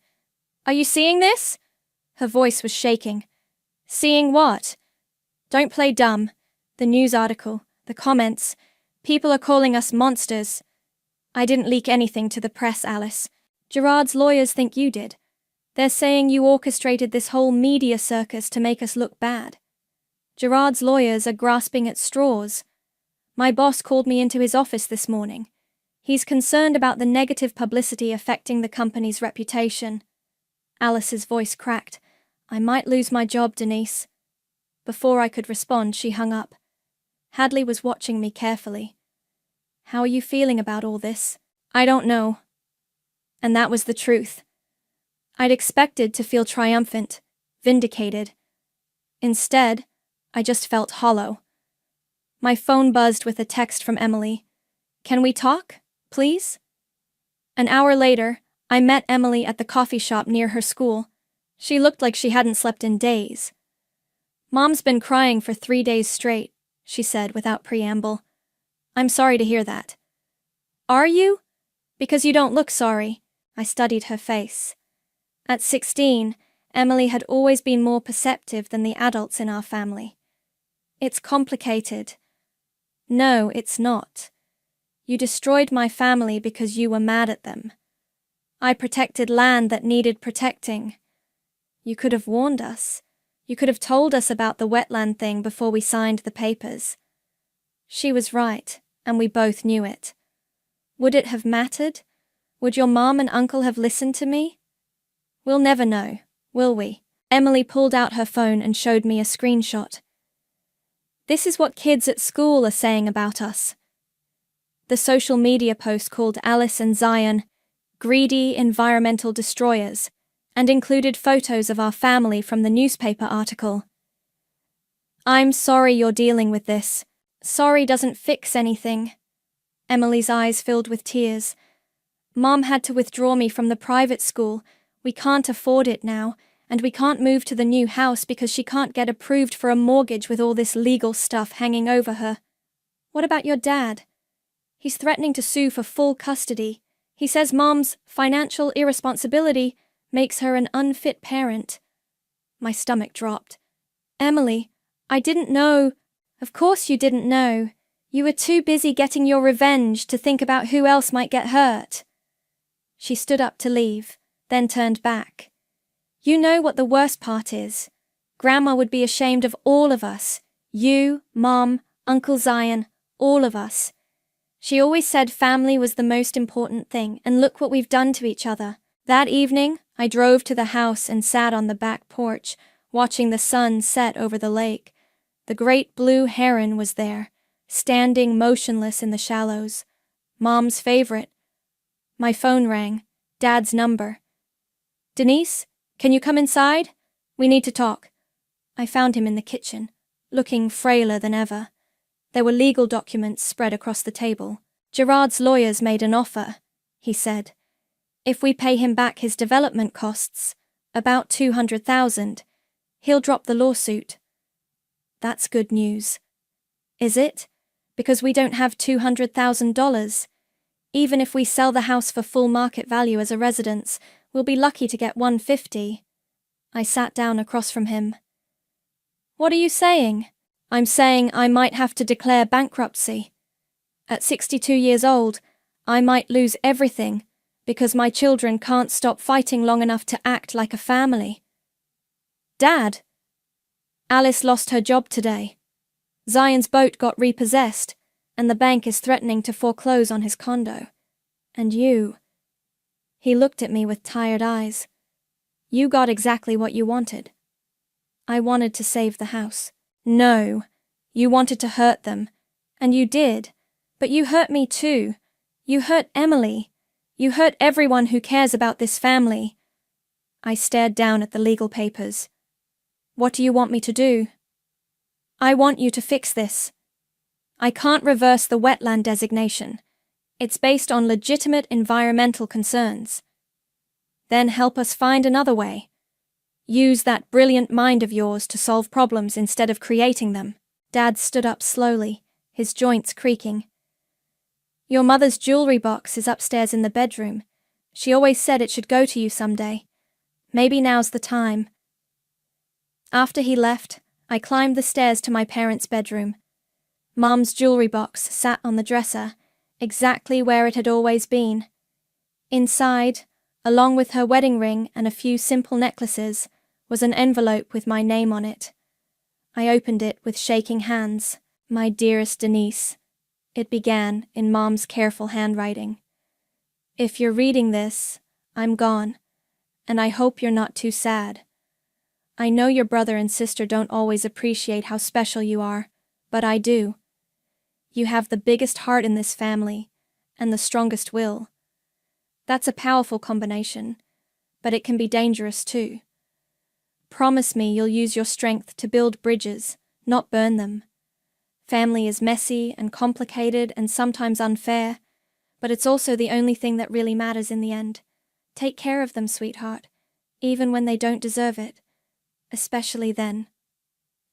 Are you seeing this? Her voice was shaking. Seeing what? Don't play dumb. The news article, the comments. People are calling us monsters. I didn't leak anything to the press, Alice. Gerard's lawyers think you did. They're saying you orchestrated this whole media circus to make us look bad. Gerard's lawyers are grasping at straws. My boss called me into his office this morning. He's concerned about the negative publicity affecting the company's reputation. Alice's voice cracked. I might lose my job, Denise. Before I could respond, she hung up. Hadley was watching me carefully. How are you feeling about all this? I don't know. And that was the truth. I'd expected to feel triumphant, vindicated. Instead, I just felt hollow. My phone buzzed with a text from Emily. Can we talk, please? An hour later, I met Emily at the coffee shop near her school. She looked like she hadn't slept in days. Mom's been crying for 3 days straight, she said without preamble. I'm sorry to hear that. Are you? Because you don't look sorry. I studied her face. At 16, Emily had always been more perceptive than the adults in our family. It's complicated. No, it's not. You destroyed my family because you were mad at them. I protected land that needed protecting. You could have warned us. You could have told us about the wetland thing before we signed the papers. She was right, and we both knew it. Would it have mattered? Would your mom and uncle have listened to me? We'll never know, will we? Emily pulled out her phone and showed me a screenshot. This is what kids at school are saying about us. The social media post called Alice and Zion greedy environmental destroyers and included photos of our family from the newspaper article. I'm sorry you're dealing with this. Sorry doesn't fix anything. Emily's eyes filled with tears. Mom had to withdraw me from the private school. We can't afford it now, and we can't move to the new house because she can't get approved for a mortgage with all this legal stuff hanging over her. What about your dad? He's threatening to sue for full custody. He says Mom's financial irresponsibility makes her an unfit parent. My stomach dropped. Emily, I didn't know. Of course you didn't know. You were too busy getting your revenge to think about who else might get hurt. She stood up to leave, then turned back. You know what the worst part is. Grandma would be ashamed of all of us. You, Mom, Uncle Zion, all of us. She always said family was the most important thing, and look what we've done to each other. That evening, I drove to the house and sat on the back porch, watching the sun set over the lake. The great blue heron was there, standing motionless in the shallows. Mom's favorite. My phone rang. Dad's number. Denise, can you come inside? We need to talk. I found him in the kitchen, looking frailer than ever. There were legal documents spread across the table. Gerard's lawyers made an offer, he said. If we pay him back his development costs, about $200,000, he'll drop the lawsuit. That's good news. Is it? Because we don't have $200,000. Even if we sell the house for full market value as a residence, we'll be lucky to get $150,000. I sat down across from him. What are you saying? I'm saying I might have to declare bankruptcy. At 62 years old, I might lose everything because my children can't stop fighting long enough to act like a family. Dad! Alice lost her job today. Zion's boat got repossessed, and the bank is threatening to foreclose on his condo. And you. He looked at me with tired eyes. You got exactly what you wanted. I wanted to save the house. No, you wanted to hurt them. And you did. But you hurt me too. You hurt Emily. You hurt everyone who cares about this family. I stared down at the legal papers. What do you want me to do? I want you to fix this. I can't reverse the wetland designation. It's based on legitimate environmental concerns. Then help us find another way. Use that brilliant mind of yours to solve problems instead of creating them. Dad stood up slowly, his joints creaking. Your mother's jewelry box is upstairs in the bedroom. She always said it should go to you someday. Maybe now's the time. After he left, I climbed the stairs to my parents' bedroom. Mom's jewelry box sat on the dresser, exactly where it had always been. Inside, along with her wedding ring and a few simple necklaces, was an envelope with my name on it. I opened it with shaking hands. My dearest Denise, it began in Mom's careful handwriting. If you're reading this, I'm gone, and I hope you're not too sad. I know your brother and sister don't always appreciate how special you are, but I do. You have the biggest heart in this family, and the strongest will. That's a powerful combination, but it can be dangerous too. Promise me you'll use your strength to build bridges, not burn them. Family is messy and complicated and sometimes unfair, but it's also the only thing that really matters in the end. Take care of them, sweetheart, even when they don't deserve it. Especially then.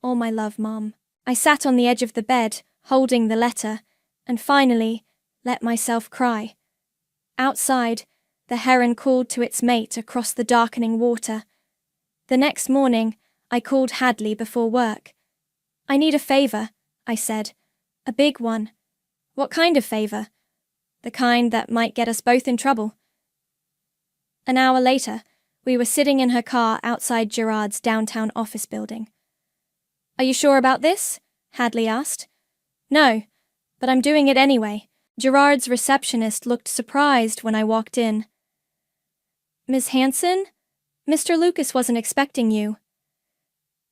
All my love, Mom. I sat on the edge of the bed, holding the letter, and finally let myself cry. Outside, the heron called to its mate across the darkening water. The next morning, I called Hadley before work. I need a favor, I said. A big one. What kind of favor? The kind that might get us both in trouble. An hour later, we were sitting in her car outside Gerard's downtown office building. Are you sure about this? Hadley asked. No, but I'm doing it anyway. Gerard's receptionist looked surprised when I walked in. Miss Hanson? Mr. Lucas wasn't expecting you.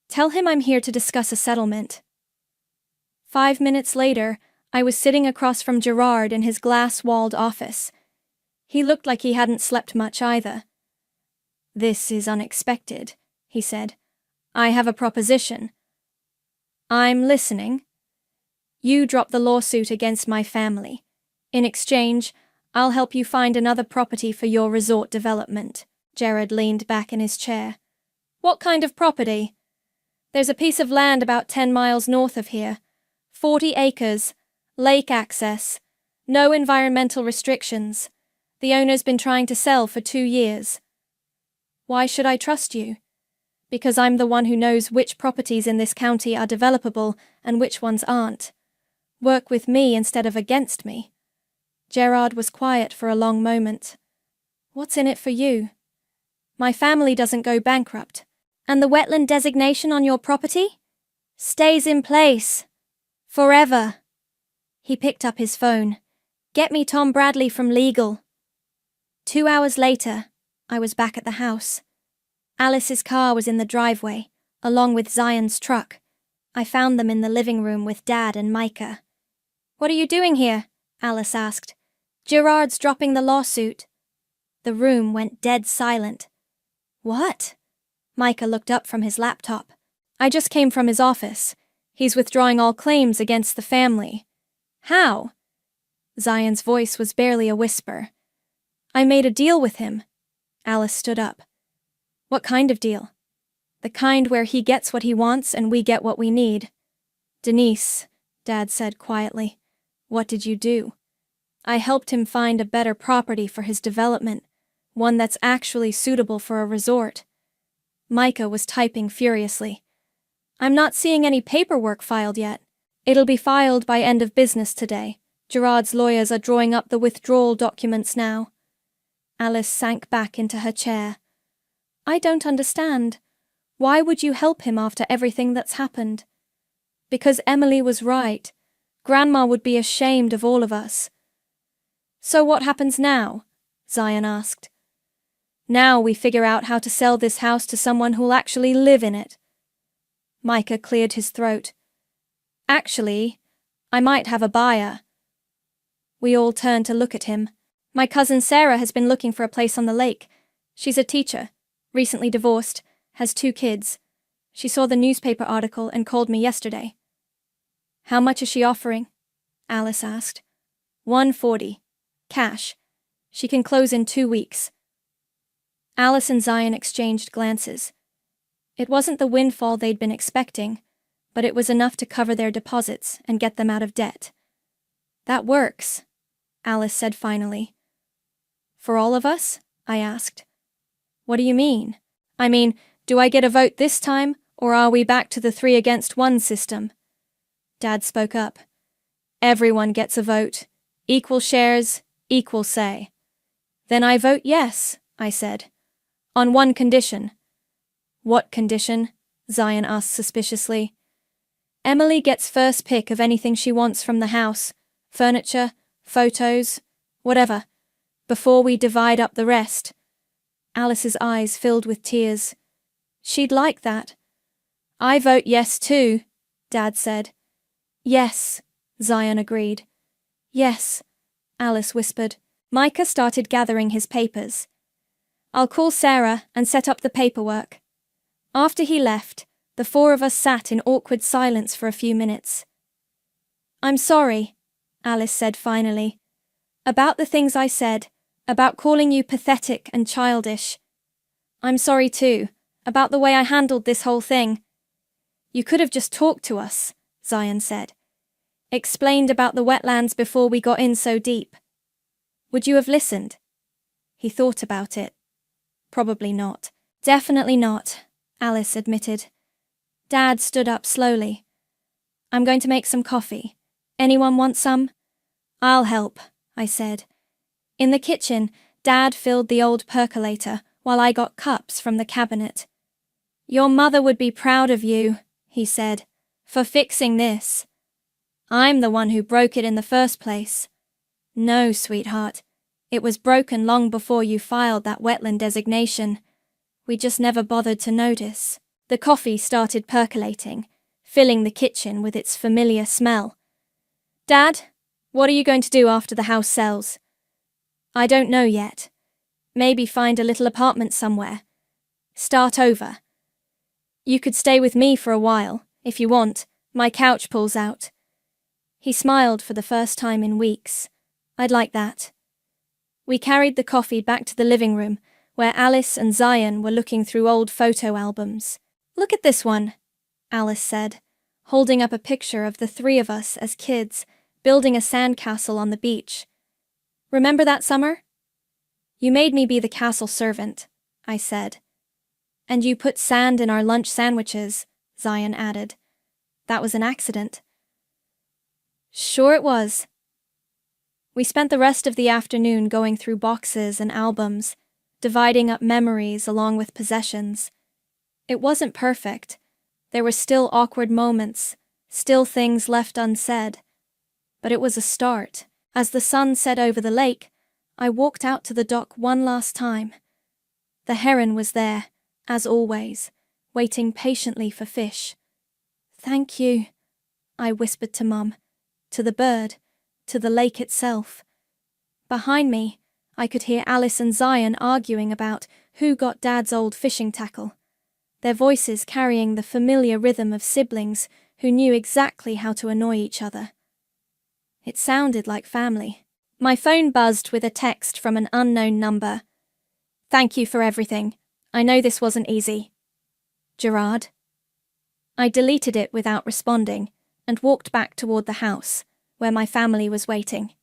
Tell him I'm here to discuss a settlement. 5 minutes later, I was sitting across from Gerard in his glass-walled office. He looked like he hadn't slept much either. This is unexpected, he said. I have a proposition. I'm listening. You drop the lawsuit against my family. In exchange, I'll help you find another property for your resort development. Gerard leaned back in his chair. What kind of property? There's a piece of land about 10 miles north of here. 40 acres, lake access, no environmental restrictions. The owner's been trying to sell for 2 years. Why should I trust you? Because I'm the one who knows which properties in this county are developable and which ones aren't. Work with me instead of against me. Gerard was quiet for a long moment. What's in it for you? My family doesn't go bankrupt. And the wetland designation on your property? Stays in place. Forever. He picked up his phone. Get me Tom Bradley from legal. 2 hours later, I was back at the house. Alice's car was in the driveway, along with Zion's truck. I found them in the living room with Dad and Micah. What are you doing here? Alice asked. Gerard's dropping the lawsuit. The room went dead silent. What? Micah looked up from his laptop. I just came from his office. He's withdrawing all claims against the family. How? Zion's voice was barely a whisper. I made a deal with him. Alice stood up. What kind of deal? The kind where he gets what he wants and we get what we need. Denise, Dad said quietly, what did you do? I helped him find a better property for his development, one that's actually suitable for a resort. Micah was typing furiously. I'm not seeing any paperwork filed yet. It'll be filed by end of business today. Gerard's lawyers are drawing up the withdrawal documents now. Alice sank back into her chair. I don't understand. Why would you help him after everything that's happened? Because Emily was right. Grandma would be ashamed of all of us. So what happens now? Zion asked. Now we figure out how to sell this house to someone who'll actually live in it. Micah cleared his throat. Actually, I might have a buyer. We all turned to look at him. My cousin Sarah has been looking for a place on the lake. She's a teacher, recently divorced, has 2 kids. She saw the newspaper article and called me yesterday. How much is she offering? Alice asked. $140. Cash. She can close in 2 weeks. Alice and Zion exchanged glances. It wasn't the windfall they'd been expecting, but it was enough to cover their deposits and get them out of debt. That works, Alice said finally. For all of us? I asked. What do you mean? I mean, do I get a vote this time, or are we back to the 3-against-1 system? Dad spoke up. Everyone gets a vote. Equal shares, equal say. Then I vote yes, I said. On one condition. What condition? Zion asked suspiciously. Emily gets first pick of anything she wants from the house. Furniture, photos, whatever. Before we divide up the rest. Alice's eyes filled with tears. She'd like that. I vote yes too, Dad said. Yes, Zion agreed. Yes, Alice whispered. Micah started gathering his papers. I'll call Sarah and set up the paperwork. After he left, the 4 of us sat in awkward silence for a few minutes. I'm sorry, Alice said finally. About the things I said, about calling you pathetic and childish. I'm sorry too, about the way I handled this whole thing. You could have just talked to us, Zion said. Explained about the wetlands before we got in so deep. Would you have listened? He thought about it. Probably not. Definitely not, Alice admitted. Dad stood up slowly. I'm going to make some coffee. Anyone want some? I'll help, I said. In the kitchen, Dad filled the old percolator while I got cups from the cabinet. Your mother would be proud of you, he said, for fixing this. I'm the one who broke it in the first place. No, sweetheart. It was broken long before you filed that wetland designation. We just never bothered to notice. The coffee started percolating, filling the kitchen with its familiar smell. Dad, what are you going to do after the house sells? I don't know yet. Maybe find a little apartment somewhere. Start over. You could stay with me for a while, if you want. My couch pulls out. He smiled for the first time in weeks. I'd like that. We carried the coffee back to the living room, where Alice and Zion were looking through old photo albums. Look at this one, Alice said, holding up a picture of the 3 of us as kids, building a sandcastle on the beach. Remember that summer? You made me be the castle servant, I said. And you put sand in our lunch sandwiches, Zion added. That was an accident. Sure it was. We spent the rest of the afternoon going through boxes and albums, dividing up memories along with possessions. It wasn't perfect. There were still awkward moments, still things left unsaid. But it was a start. As the sun set over the lake, I walked out to the dock one last time. The heron was there, as always, waiting patiently for fish. Thank you, I whispered to Mum, to the bird, to the lake itself. Behind me, I could hear Alice and Zion arguing about who got Dad's old fishing tackle, their voices carrying the familiar rhythm of siblings who knew exactly how to annoy each other. It sounded like family. My phone buzzed with a text from an unknown number. Thank you for everything. I know this wasn't easy. Gerard. I deleted it without responding and walked back toward the house, where my family was waiting.